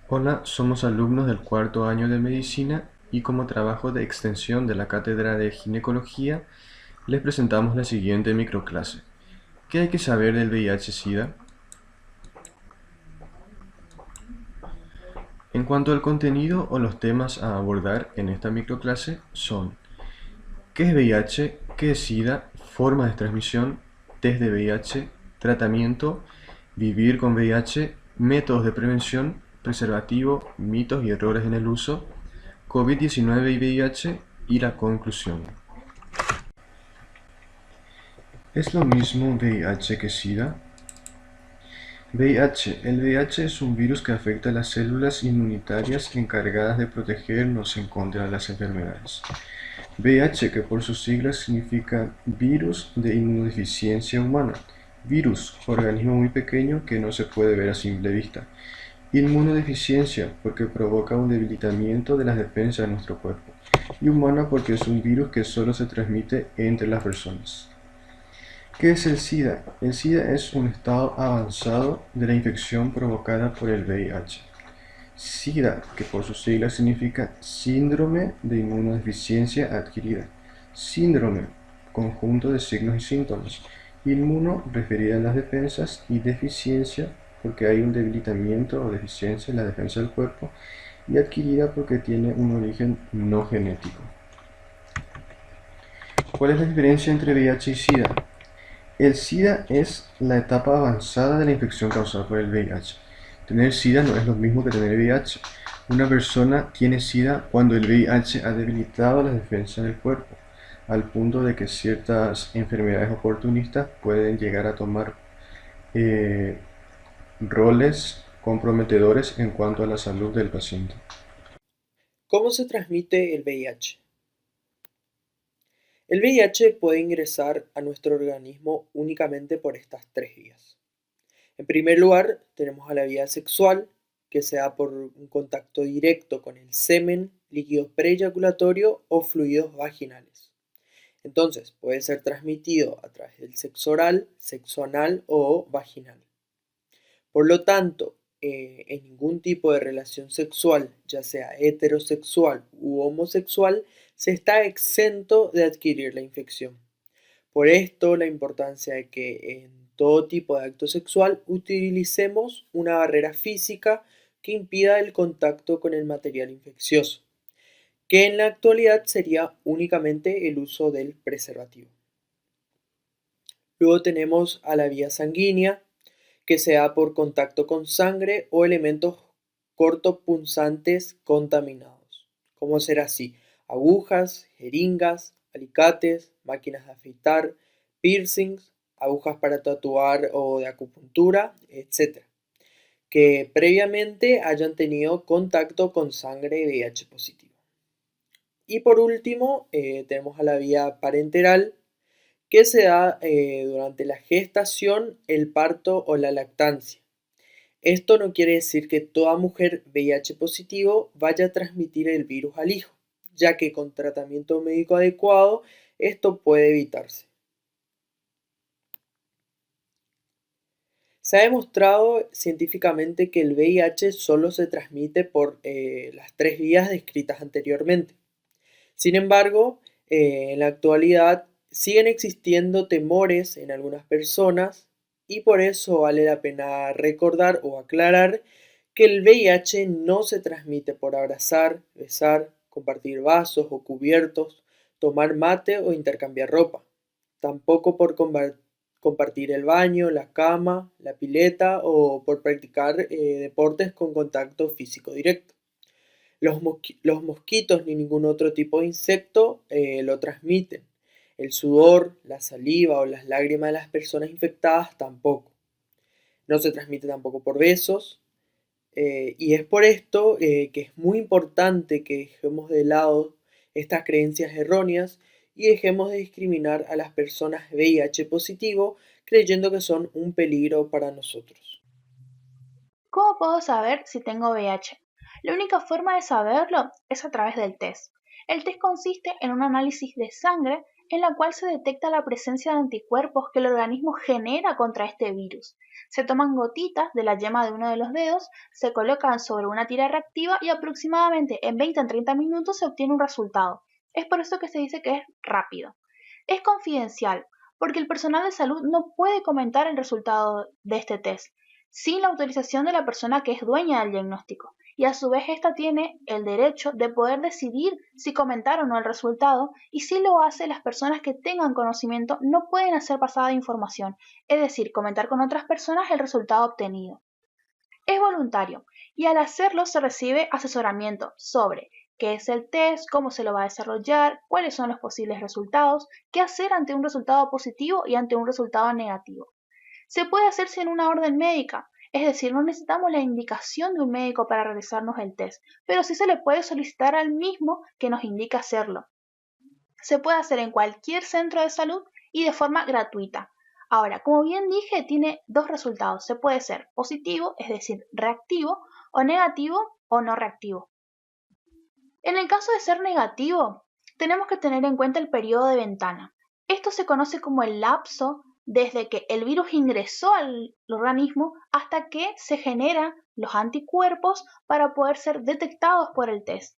Hola, somos alumnos del cuarto año de medicina y como trabajo de extensión de la cátedra de ginecología les presentamos la siguiente microclase. ¿Qué hay que saber del VIH-Sida? En cuanto al contenido o los temas a abordar en esta microclase son: ¿qué es VIH? ¿Qué es SIDA? Formas de transmisión, test de VIH, tratamiento, vivir con VIH, métodos de prevención, preservativo, mitos y errores en el uso, COVID-19 y VIH y la conclusión. ¿Es lo mismo VIH que SIDA? VIH. El VIH es un virus que afecta a las células inmunitarias encargadas de protegernos en contra de las enfermedades. VIH, que por sus siglas significa Virus de Inmunodeficiencia Humana. Virus, organismo muy pequeño que no se puede ver a simple vista. Inmunodeficiencia, porque provoca un debilitamiento de las defensas de nuestro cuerpo. Y humana, porque es un virus que solo se transmite entre las personas. ¿Qué es el SIDA? El SIDA es un estado avanzado de la infección provocada por el VIH. SIDA, que por sus siglas significa Síndrome de Inmunodeficiencia Adquirida. Síndrome, conjunto de signos y síntomas. Inmuno, referida a las defensas, y deficiencia, porque hay un debilitamiento o deficiencia en la defensa del cuerpo, y adquirida porque tiene un origen no genético. ¿Cuál es la diferencia entre VIH y SIDA? El SIDA es la etapa avanzada de la infección causada por el VIH. Tener SIDA no es lo mismo que tener VIH. Una persona tiene SIDA cuando el VIH ha debilitado las defensas del cuerpo, al punto de que ciertas enfermedades oportunistas pueden llegar a tomar eh, roles comprometedores en cuanto a la salud del paciente. ¿Cómo se transmite el VIH? El VIH puede ingresar a nuestro organismo únicamente por estas tres vías. En primer lugar, tenemos a la vía sexual, que se da por un contacto directo con el semen, líquido preeyaculatorio o fluidos vaginales. Entonces, puede ser transmitido a través del sexo oral, sexo anal o vaginal. Por lo tanto, en ningún tipo de relación sexual, ya sea heterosexual u homosexual, se está exento de adquirir la infección. Por esto, la importancia de que en todo tipo de acto sexual utilicemos una barrera física que impida el contacto con el material infeccioso, que en la actualidad sería únicamente el uso del preservativo. Luego tenemos a la vía sanguínea, que se da por contacto con sangre o elementos cortopunzantes contaminados. ¿Cómo será así? Agujas, jeringas, alicates, máquinas de afeitar, piercings, agujas para tatuar o de acupuntura, etcétera, que previamente hayan tenido contacto con sangre VIH positivo. Y por último, tenemos a la vía parenteral, que se da durante la gestación, el parto o la lactancia. Esto no quiere decir que toda mujer VIH positivo vaya a transmitir el virus al hijo, ya que con tratamiento médico adecuado esto puede evitarse. Se ha demostrado científicamente que el VIH solo se transmite por las tres vías descritas anteriormente. Sin embargo, en la actualidad siguen existiendo temores en algunas personas y por eso vale la pena recordar o aclarar que el VIH no se transmite por abrazar, besar, compartir vasos o cubiertos, tomar mate o intercambiar ropa. Tampoco por compartir el baño, la cama, la pileta o por practicar deportes con contacto físico directo. Los mosquitos ni ningún otro tipo de insecto lo transmiten. El sudor, la saliva o las lágrimas de las personas infectadas tampoco. No se transmite tampoco por besos. Y es por esto que es muy importante que dejemos de lado estas creencias erróneas y dejemos de discriminar a las personas VIH positivo creyendo que son un peligro para nosotros. ¿Cómo puedo saber si tengo VIH? La única forma de saberlo es a través del test. El test consiste en un análisis de sangre en la cual se detecta la presencia de anticuerpos que el organismo genera contra este virus. Se toman gotitas de la yema de uno de los dedos, se colocan sobre una tira reactiva y aproximadamente en 20 a 30 minutos se obtiene un resultado. Es por eso que se dice que es rápido. Es confidencial, porque el personal de salud no puede comentar el resultado de este test sin la autorización de la persona que es dueña del diagnóstico, y a su vez ésta tiene el derecho de poder decidir si comentar o no el resultado, y si lo hace, las personas que tengan conocimiento no pueden hacer pasada información, es decir, comentar con otras personas el resultado obtenido. Es voluntario y al hacerlo se recibe asesoramiento sobre qué es el test, cómo se lo va a desarrollar, cuáles son los posibles resultados, qué hacer ante un resultado positivo y ante un resultado negativo. Se puede hacer sin una orden médica, es decir, no necesitamos la indicación de un médico para realizarnos el test, pero sí se le puede solicitar al mismo que nos indica hacerlo. Se puede hacer en cualquier centro de salud y de forma gratuita. Ahora, como bien dije, tiene dos resultados. Se puede ser positivo, es decir, reactivo, o negativo o no reactivo. En el caso de ser negativo, tenemos que tener en cuenta el periodo de ventana. Esto se conoce como el lapso desde que el virus ingresó al organismo hasta que se generan los anticuerpos para poder ser detectados por el test.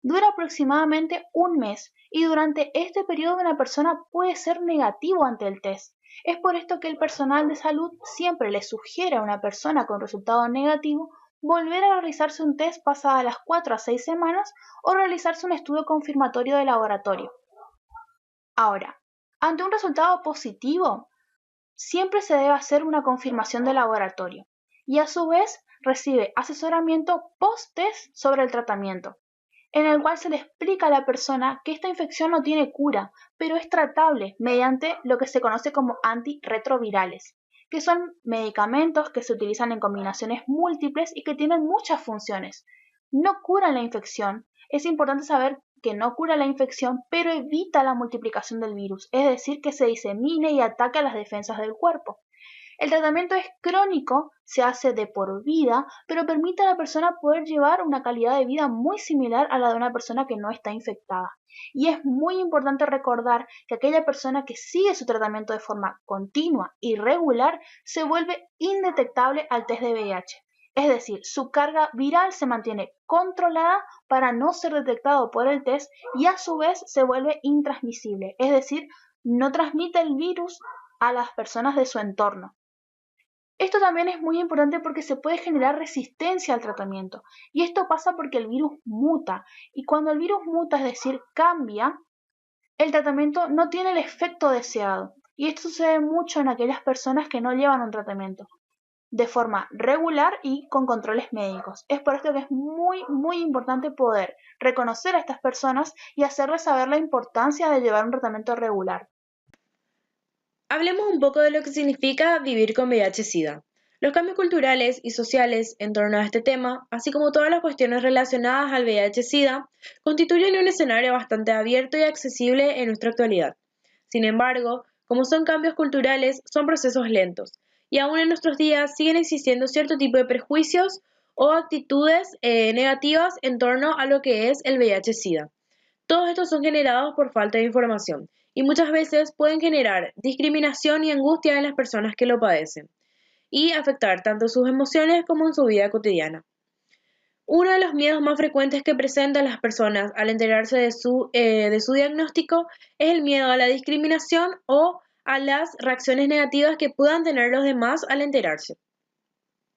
Dura aproximadamente un mes y durante este periodo una persona puede ser negativo ante el test. Es por esto que el personal de salud siempre le sugiere a una persona con resultado negativo volver a realizarse un test pasadas las 4 a 6 semanas o realizarse un estudio confirmatorio de laboratorio. Ahora, ante un resultado positivo, siempre se debe hacer una confirmación de laboratorio y a su vez recibe asesoramiento post-test sobre el tratamiento, en el cual se le explica a la persona que esta infección no tiene cura, pero es tratable mediante lo que se conoce como antirretrovirales, que son medicamentos que se utilizan en combinaciones múltiples y que tienen muchas funciones. No curan la infección, es importante saber que no cura la infección, pero evita la multiplicación del virus, es decir, que se disemine y ataque a las defensas del cuerpo. El tratamiento es crónico, se hace de por vida, pero permite a la persona poder llevar una calidad de vida muy similar a la de una persona que no está infectada. Y es muy importante recordar que aquella persona que sigue su tratamiento de forma continua y regular se vuelve indetectable al test de VIH. Es decir, su carga viral se mantiene controlada para no ser detectado por el test y a su vez se vuelve intransmisible, es decir, no transmite el virus a las personas de su entorno. Esto también es muy importante porque se puede generar resistencia al tratamiento y esto pasa porque el virus muta y cuando el virus muta, es decir, cambia, el tratamiento no tiene el efecto deseado y esto sucede mucho en aquellas personas que no llevan un tratamiento de forma regular y con controles médicos. Es por esto que es muy importante poder reconocer a estas personas y hacerles saber la importancia de llevar un tratamiento regular. Hablemos un poco de lo que significa vivir con VIH-Sida. Los cambios culturales y sociales en torno a este tema, así como todas las cuestiones relacionadas al VIH-Sida, constituyen un escenario bastante abierto y accesible en nuestra actualidad. Sin embargo, como son cambios culturales, son procesos lentos, y aún en nuestros días siguen existiendo cierto tipo de prejuicios o actitudes negativas en torno a lo que es el VIH-Sida. Todos estos son generados por falta de información y muchas veces pueden generar discriminación y angustia en las personas que lo padecen y afectar tanto sus emociones como en su vida cotidiana. Uno de los miedos más frecuentes que presentan las personas al enterarse de su diagnóstico es el miedo a la discriminación o a las reacciones negativas que puedan tener los demás al enterarse.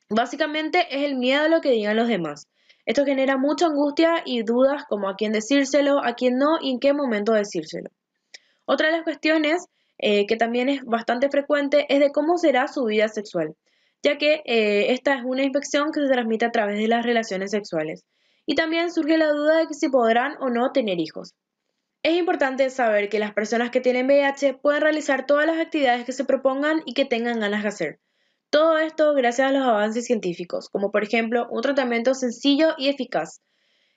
Básicamente es el miedo a lo que digan los demás. Esto genera mucha angustia y dudas como a quién decírselo, a quién no y en qué momento decírselo. Otra de las cuestiones que también es bastante frecuente es de cómo será su vida sexual, ya que esta es una infección que se transmite a través de las relaciones sexuales. Y también surge la duda de que si podrán o no tener hijos. Es importante saber que las personas que tienen VIH pueden realizar todas las actividades que se propongan y que tengan ganas de hacer. Todo esto gracias a los avances científicos, como por ejemplo un tratamiento sencillo y eficaz,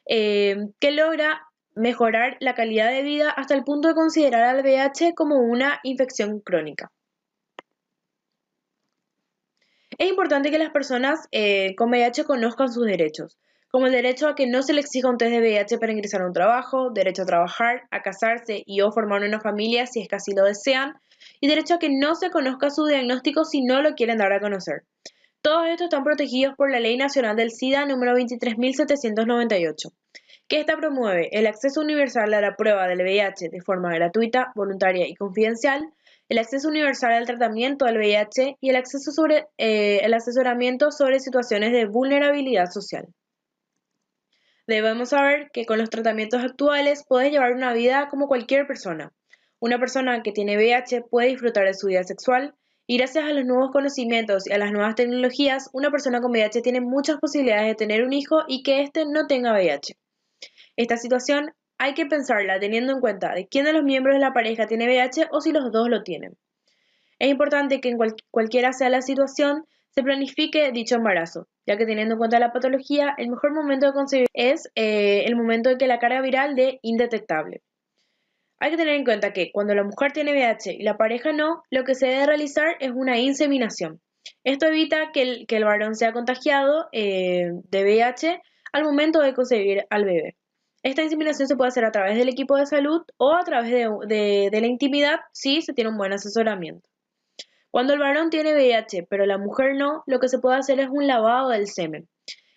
que logra mejorar la calidad de vida hasta el punto de considerar al VIH como una infección crónica. Es importante que las personas con VIH conozcan sus derechos, como el derecho a que no se le exija un test de VIH para ingresar a un trabajo, derecho a trabajar, a casarse y o formar una familia si es que así lo desean, y derecho a que no se conozca su diagnóstico si no lo quieren dar a conocer. Todos estos están protegidos por la Ley Nacional del SIDA número 23.798, que esta promueve el acceso universal a la prueba del VIH de forma gratuita, voluntaria y confidencial, el acceso universal al tratamiento del VIH y el asesoramiento sobre situaciones de vulnerabilidad social. Debemos saber que con los tratamientos actuales puedes llevar una vida como cualquier persona. Una persona que tiene VIH puede disfrutar de su vida sexual y gracias a los nuevos conocimientos y a las nuevas tecnologías, una persona con VIH tiene muchas posibilidades de tener un hijo y que éste no tenga VIH. Esta situación hay que pensarla teniendo en cuenta de quién de los miembros de la pareja tiene VIH o si los dos lo tienen. Es importante que en cualquiera sea la situación, se planifique dicho embarazo, ya que teniendo en cuenta la patología, el mejor momento de concebir es el momento en que la carga viral de indetectable. Hay que tener en cuenta que cuando la mujer tiene VIH y la pareja no, lo que se debe realizar es una inseminación. Esto evita que el varón sea contagiado de VIH al momento de concebir al bebé. Esta inseminación se puede hacer a través del equipo de salud o a través de la intimidad si se tiene un buen asesoramiento. Cuando el varón tiene VIH, pero la mujer no, lo que se puede hacer es un lavado del semen.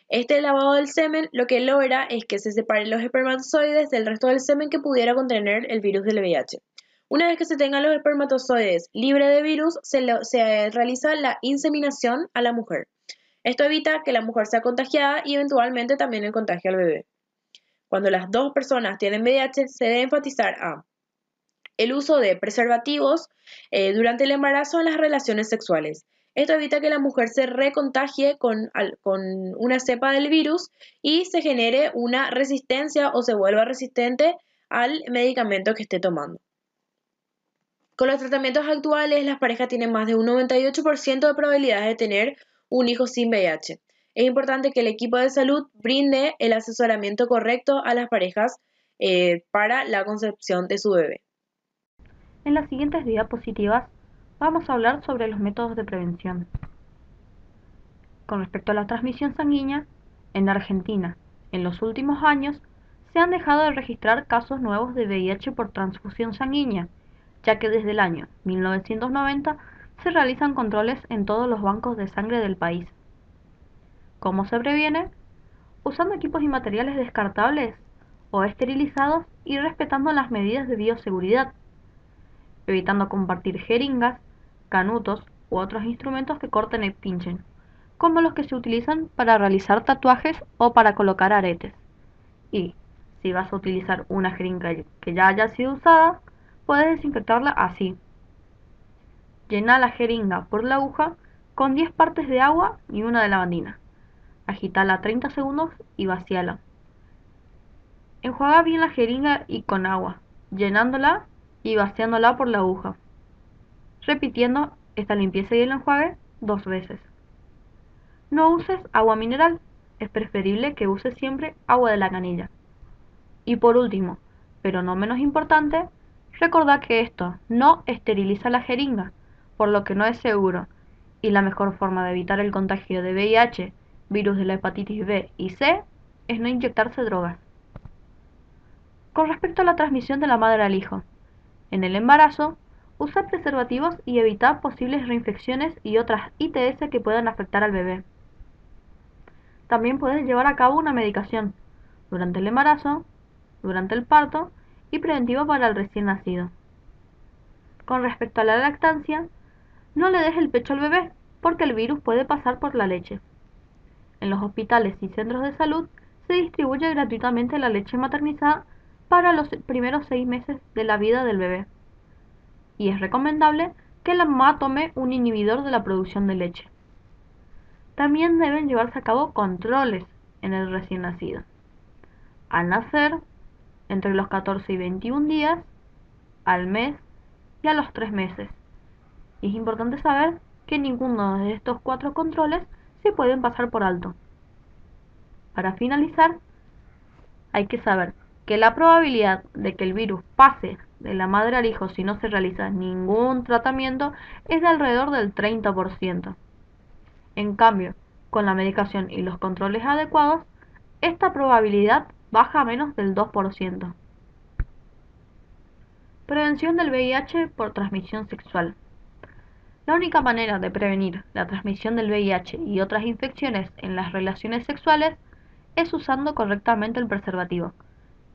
Este lavado del semen lo que logra es que se separen los espermatozoides del resto del semen que pudiera contener el virus del VIH. Una vez que se tengan los espermatozoides libres de virus, se realiza la inseminación a la mujer. Esto evita que la mujer sea contagiada y eventualmente también el contagio al bebé. Cuando las dos personas tienen VIH, se debe enfatizar el uso de preservativos durante el embarazo en las relaciones sexuales. Esto evita que la mujer se recontagie con una cepa del virus y se genere una resistencia o se vuelva resistente al medicamento que esté tomando. Con los tratamientos actuales, las parejas tienen más de un 98% de probabilidades de tener un hijo sin VIH. Es importante que el equipo de salud brinde el asesoramiento correcto a las parejas para la concepción de su bebé. En las siguientes diapositivas vamos a hablar sobre los métodos de prevención. Con respecto a la transmisión sanguínea, en Argentina, en los últimos años, se han dejado de registrar casos nuevos de VIH por transfusión sanguínea, ya que desde el año 1990 se realizan controles en todos los bancos de sangre del país. ¿Cómo se previene? Usando equipos y materiales descartables o esterilizados y respetando las medidas de bioseguridad, evitando compartir jeringas, canutos u otros instrumentos que corten y pinchen, como los que se utilizan para realizar tatuajes o para colocar aretes. Y, si vas a utilizar una jeringa que ya haya sido usada, puedes desinfectarla así. Llena la jeringa por la aguja con 10 partes de agua y una de lavandina. Agítala 30 segundos y vacíala. Enjuaga bien la jeringa y con agua, llenándola y vaciándola por la aguja, repitiendo esta limpieza y el enjuague 2 veces. No uses agua mineral, es preferible que uses siempre agua de la canilla. Y por último, pero no menos importante, recordá que esto no esteriliza la jeringa, por lo que no es seguro, y la mejor forma de evitar el contagio de VIH, virus de la hepatitis B y C, es no inyectarse drogas. Con respecto a la transmisión de la madre al hijo, en el embarazo, usa preservativos y evita posibles reinfecciones y otras ITS que puedan afectar al bebé. También puedes llevar a cabo una medicación durante el embarazo, durante el parto y preventivo para el recién nacido. Con respecto a la lactancia, no le des el pecho al bebé porque el virus puede pasar por la leche. En los hospitales y centros de salud se distribuye gratuitamente la leche maternizada para los primeros 6 meses de la vida del bebé. Y es recomendable que la mamá tome un inhibidor de la producción de leche. También deben llevarse a cabo controles en el recién nacido. Al nacer, entre los 14 y 21 días, al mes y a los 3 meses. Y es importante saber que ninguno de estos 4 controles se pueden pasar por alto. Para finalizar, hay que saber que la probabilidad de que el virus pase de la madre al hijo si no se realiza ningún tratamiento es de alrededor del 30%. En cambio, con la medicación y los controles adecuados, esta probabilidad baja a menos del 2%. Prevención del VIH por transmisión sexual. La única manera de prevenir la transmisión del VIH y otras infecciones en las relaciones sexuales es usando correctamente el preservativo,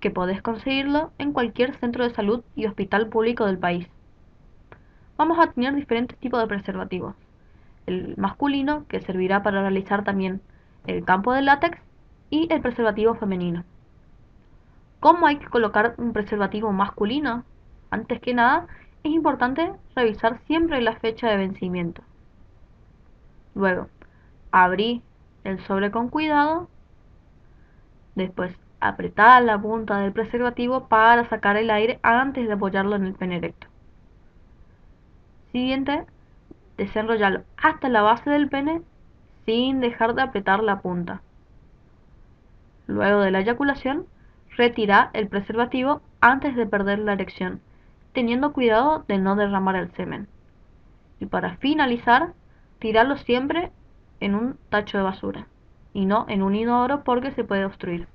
que podés conseguirlo en cualquier centro de salud y hospital público del país. Vamos a tener diferentes tipos de preservativos. El masculino, que servirá para realizar también el campo de látex, y el preservativo femenino. ¿Cómo hay que colocar un preservativo masculino? Antes que nada, es importante revisar siempre la fecha de vencimiento. Luego, abrí el sobre con cuidado. Después, apretá la punta del preservativo para sacar el aire antes de apoyarlo en el pene erecto. Siguiente, desenrollarlo hasta la base del pene sin dejar de apretar la punta. Luego de la eyaculación, retira el preservativo antes de perder la erección, teniendo cuidado de no derramar el semen. Y para finalizar, tirarlo siempre en un tacho de basura y no en un inodoro porque se puede obstruir.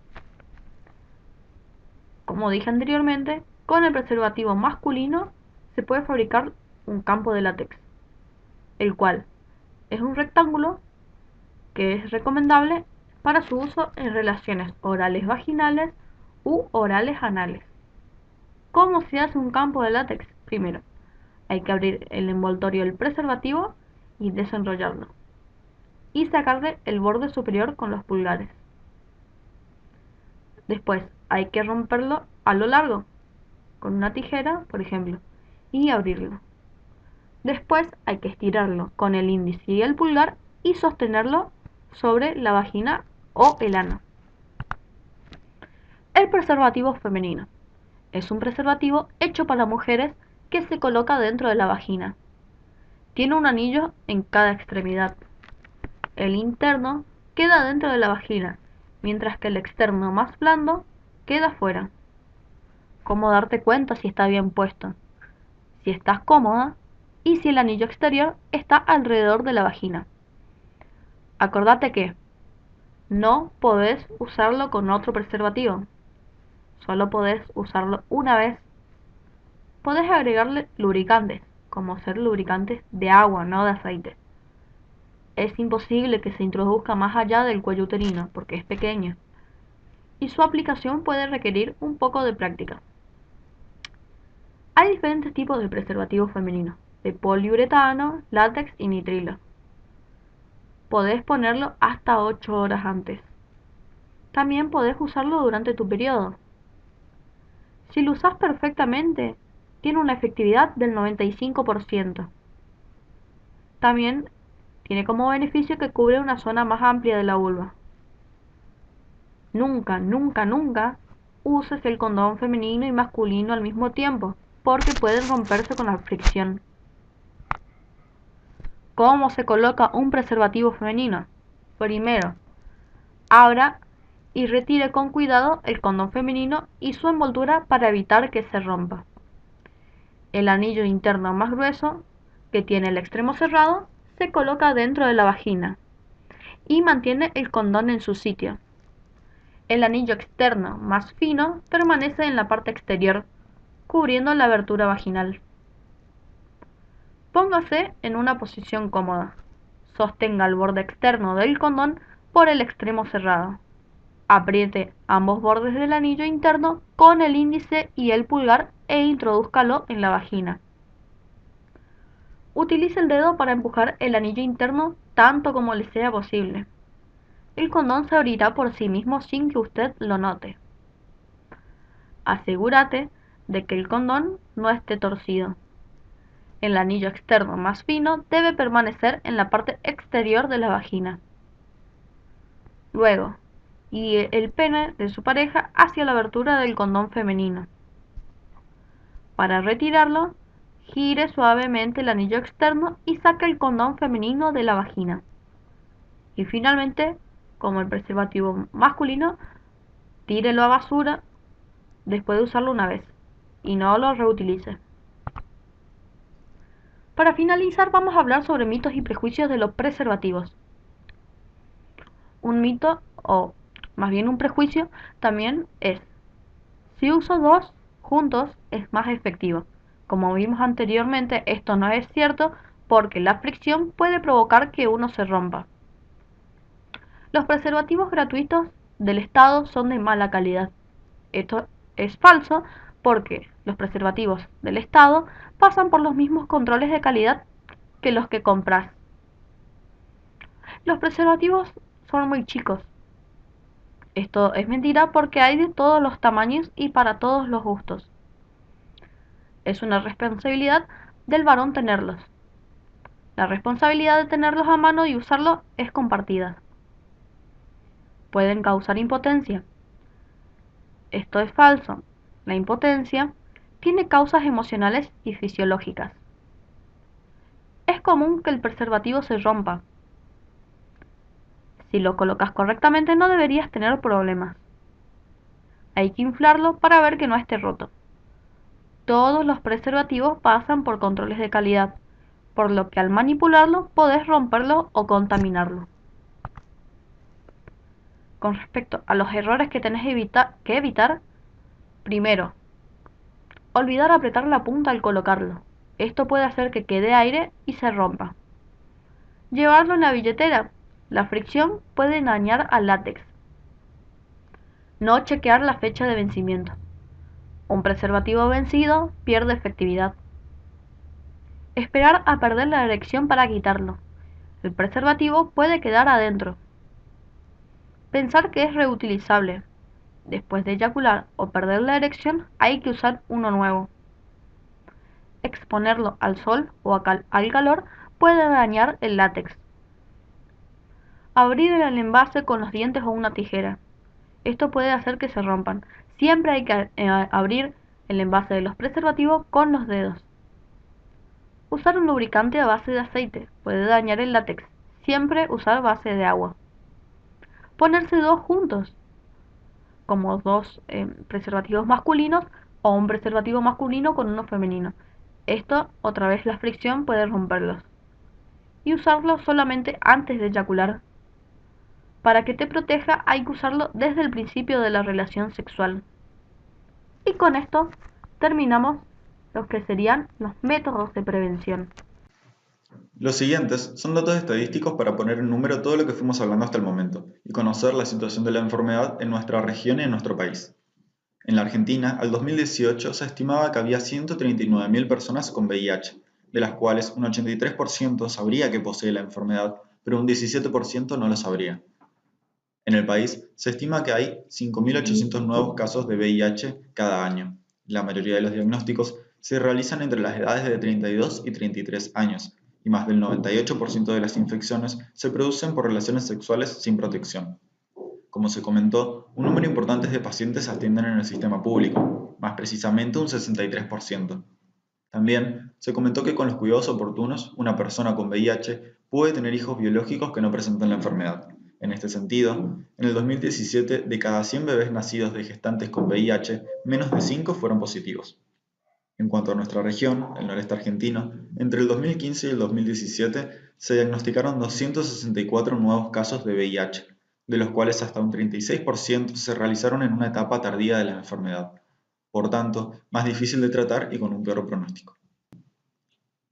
Como dije anteriormente, con el preservativo masculino se puede fabricar un campo de látex, el cual es un rectángulo que es recomendable para su uso en relaciones orales vaginales u orales anales. ¿Cómo se hace un campo de látex? Primero, hay que abrir el envoltorio del preservativo y desenrollarlo, y sacarle el borde superior con los pulgares. Después hay que romperlo a lo largo, con una tijera, por ejemplo, y abrirlo. Después hay que estirarlo con el índice y el pulgar y sostenerlo sobre la vagina o el ano. El preservativo femenino es un preservativo hecho para mujeres que se coloca dentro de la vagina. Tiene un anillo en cada extremidad. El interno queda dentro de la vagina, mientras que el externo más blando queda fuera. ¿Cómo darte cuenta si está bien puesto? Si estás cómoda y si el anillo exterior está alrededor de la vagina. Acordate que no podés usarlo con otro preservativo. Solo podés usarlo una vez. Podés agregarle lubricantes, como ser lubricantes de agua, no de aceite. Es imposible que se introduzca más allá del cuello uterino porque es pequeño, y su aplicación puede requerir un poco de práctica. Hay diferentes tipos de preservativos femeninos, de poliuretano, látex y nitrilo. Podés ponerlo hasta 8 horas antes. También podés usarlo durante tu periodo. Si lo usás perfectamente, tiene una efectividad del 95%. También tiene como beneficio que cubre una zona más amplia de la vulva. Nunca, nunca, nunca uses el condón femenino y masculino al mismo tiempo, porque pueden romperse con la fricción. ¿Cómo se coloca un preservativo femenino? Primero, abra y retire con cuidado el condón femenino y su envoltura para evitar que se rompa. El anillo interno más grueso, que tiene el extremo cerrado, se coloca dentro de la vagina y mantiene el condón en su sitio. El anillo externo más fino permanece en la parte exterior, cubriendo la abertura vaginal. Póngase en una posición cómoda. Sostenga el borde externo del condón por el extremo cerrado. Apriete ambos bordes del anillo interno con el índice y el pulgar e introdúzcalo en la vagina. Utilice el dedo para empujar el anillo interno tanto como le sea posible. El condón se abrirá por sí mismo sin que usted lo note. Asegúrate de que el condón no esté torcido. El anillo externo más fino debe permanecer en la parte exterior de la vagina. Luego, guíe el pene de su pareja hacia la abertura del condón femenino. Para retirarlo, gire suavemente el anillo externo y saque el condón femenino de la vagina. Y finalmente, como el preservativo masculino, tírelo a basura después de usarlo una vez y no lo reutilice. Para finalizar, vamos a hablar sobre mitos y prejuicios de los preservativos. Un mito o más bien un prejuicio, también es: si uso dos juntos es más efectivo. Como vimos anteriormente, esto no es cierto porque la fricción puede provocar que uno se rompa. Los preservativos gratuitos del Estado son de mala calidad. Esto es falso porque los preservativos del Estado pasan por los mismos controles de calidad que los que compras. Los preservativos son muy chicos. Esto es mentira porque hay de todos los tamaños y para todos los gustos. Es una responsabilidad del varón tenerlos. La responsabilidad de tenerlos a mano y usarlos es compartida. Pueden causar impotencia. Esto es falso. La impotencia tiene causas emocionales y fisiológicas. Es común que el preservativo se rompa. Si lo colocas correctamente no deberías tener problemas. Hay que inflarlo para ver que no esté roto. Todos los preservativos pasan por controles de calidad, por lo que al manipularlo podés romperlo o contaminarlo. Con respecto a los errores que tenés que evitar, primero, olvidar apretar la punta al colocarlo. Esto puede hacer que quede aire y se rompa. Llevarlo en la billetera. La fricción puede dañar al látex. No chequear la fecha de vencimiento. Un preservativo vencido pierde efectividad. Esperar a perder la erección para quitarlo. El preservativo puede quedar adentro. Pensar que es reutilizable. Después de eyacular o perder la erección, hay que usar uno nuevo. Exponerlo al sol o al calor puede dañar el látex. Abrir el envase con los dientes o una tijera. Esto puede hacer que se rompan. Siempre hay que abrir el envase de los preservativos con los dedos. Usar un lubricante a base de aceite puede dañar el látex. Siempre usar base de agua. Ponerse dos juntos, como dos preservativos masculinos o un preservativo masculino con uno femenino. Esto, otra vez la fricción puede romperlos. Y usarlo solamente antes de eyacular. Para que te proteja hay que usarlo desde el principio de la relación sexual. Y con esto terminamos los que serían los métodos de prevención. Los siguientes son datos estadísticos para poner en número todo lo que fuimos hablando hasta el momento y conocer la situación de la enfermedad en nuestra región y en nuestro país. En la Argentina, al 2018 se estimaba que había 139.000 personas con VIH, de las cuales un 83% sabría que posee la enfermedad, pero un 17% no lo sabría. En el país se estima que hay 5.800 nuevos casos de VIH cada año. La mayoría de los diagnósticos se realizan entre las edades de 32 y 33 años, y más del 98% de las infecciones se producen por relaciones sexuales sin protección. Como se comentó, un número importante de pacientes se atienden en el sistema público, más precisamente un 63%. También se comentó que con los cuidados oportunos, una persona con VIH puede tener hijos biológicos que no presenten la enfermedad. En este sentido, en el 2017, de cada 100 bebés nacidos de gestantes con VIH, menos de 5 fueron positivos. En cuanto a nuestra región, el noreste argentino, entre el 2015 y el 2017 se diagnosticaron 264 nuevos casos de VIH, de los cuales hasta un 36% se realizaron en una etapa tardía de la enfermedad, por tanto, más difícil de tratar y con un peor pronóstico.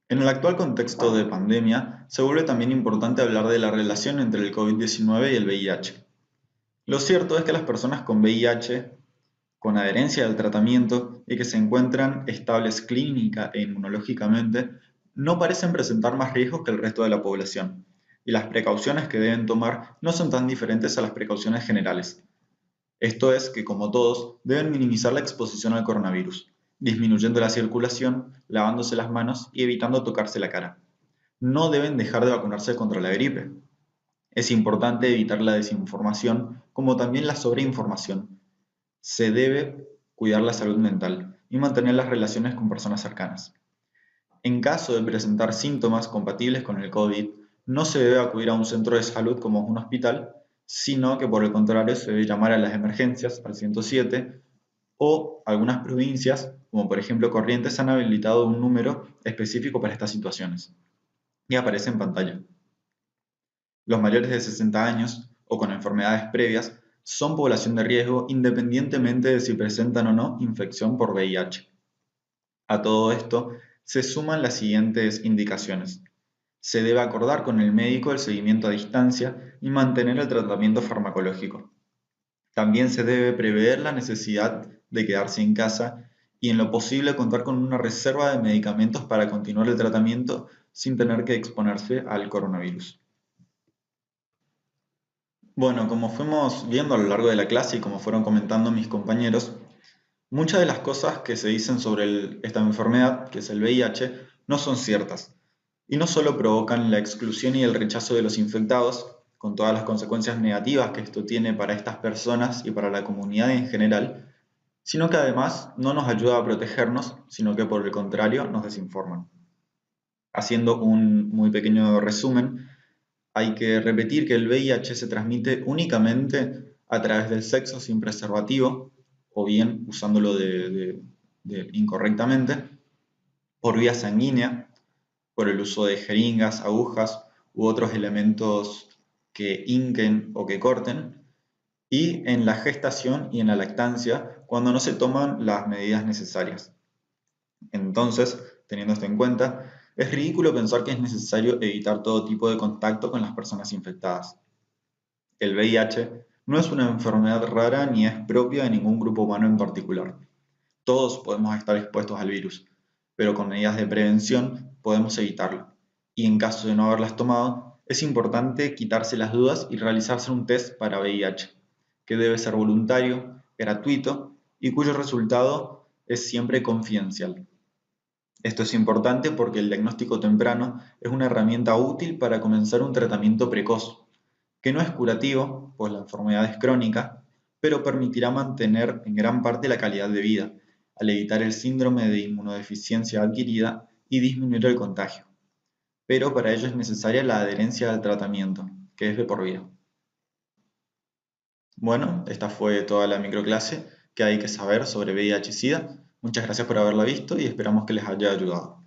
En el actual contexto de pandemia, se vuelve también importante hablar de la relación entre el COVID-19 y el VIH. Lo cierto es que las personas con VIH, con adherencia al tratamiento y que se encuentran estables clínica e inmunológicamente, no parecen presentar más riesgos que el resto de la población, y las precauciones que deben tomar no son tan diferentes a las precauciones generales. Esto es que, como todos, deben minimizar la exposición al coronavirus, disminuyendo la circulación, lavándose las manos y evitando tocarse la cara. No deben dejar de vacunarse contra la gripe. Es importante evitar la desinformación, como también la sobreinformación. Se debe cuidar la salud mental y mantener las relaciones con personas cercanas. En caso de presentar síntomas compatibles con el COVID, no se debe acudir a un centro de salud como un hospital, sino que por el contrario se debe llamar a las emergencias, al 107, o algunas provincias, como por ejemplo Corrientes, han habilitado un número específico para estas situaciones. Y aparece en pantalla. Los mayores de 60 años o con enfermedades previas son población de riesgo independientemente de si presentan o no infección por VIH. A todo esto se suman las siguientes indicaciones. Se debe acordar con el médico el seguimiento a distancia y mantener el tratamiento farmacológico. También se debe prever la necesidad de quedarse en casa y en lo posible contar con una reserva de medicamentos para continuar el tratamiento sin tener que exponerse al coronavirus. Bueno, como fuimos viendo a lo largo de la clase y como fueron comentando mis compañeros, muchas de las cosas que se dicen sobre esta enfermedad, que es el VIH, no son ciertas. Y no solo provocan la exclusión y el rechazo de los infectados, con todas las consecuencias negativas que esto tiene para estas personas y para la comunidad en general, sino que además no nos ayuda a protegernos, sino que por el contrario nos desinforman. Haciendo un muy pequeño resumen, hay que repetir que el VIH se transmite únicamente a través del sexo sin preservativo, o bien usándolo incorrectamente, por vía sanguínea, por el uso de jeringas, agujas u otros elementos que hinquen o que corten, y en la gestación y en la lactancia cuando no se toman las medidas necesarias. Entonces, teniendo esto en cuenta, es ridículo pensar que es necesario evitar todo tipo de contacto con las personas infectadas. El VIH no es una enfermedad rara ni es propia de ningún grupo humano en particular. Todos podemos estar expuestos al virus, pero con medidas de prevención podemos evitarlo. Y en caso de no haberlas tomado, es importante quitarse las dudas y realizarse un test para VIH, que debe ser voluntario, gratuito y cuyo resultado es siempre confidencial. Esto es importante porque el diagnóstico temprano es una herramienta útil para comenzar un tratamiento precoz, que no es curativo, pues la enfermedad es crónica, pero permitirá mantener en gran parte la calidad de vida, al evitar el síndrome de inmunodeficiencia adquirida y disminuir el contagio. Pero para ello es necesaria la adherencia al tratamiento, que es de por vida. Bueno, esta fue toda la microclase que hay que saber sobre VIH-Sida. Muchas gracias por haberla visto y esperamos que les haya ayudado.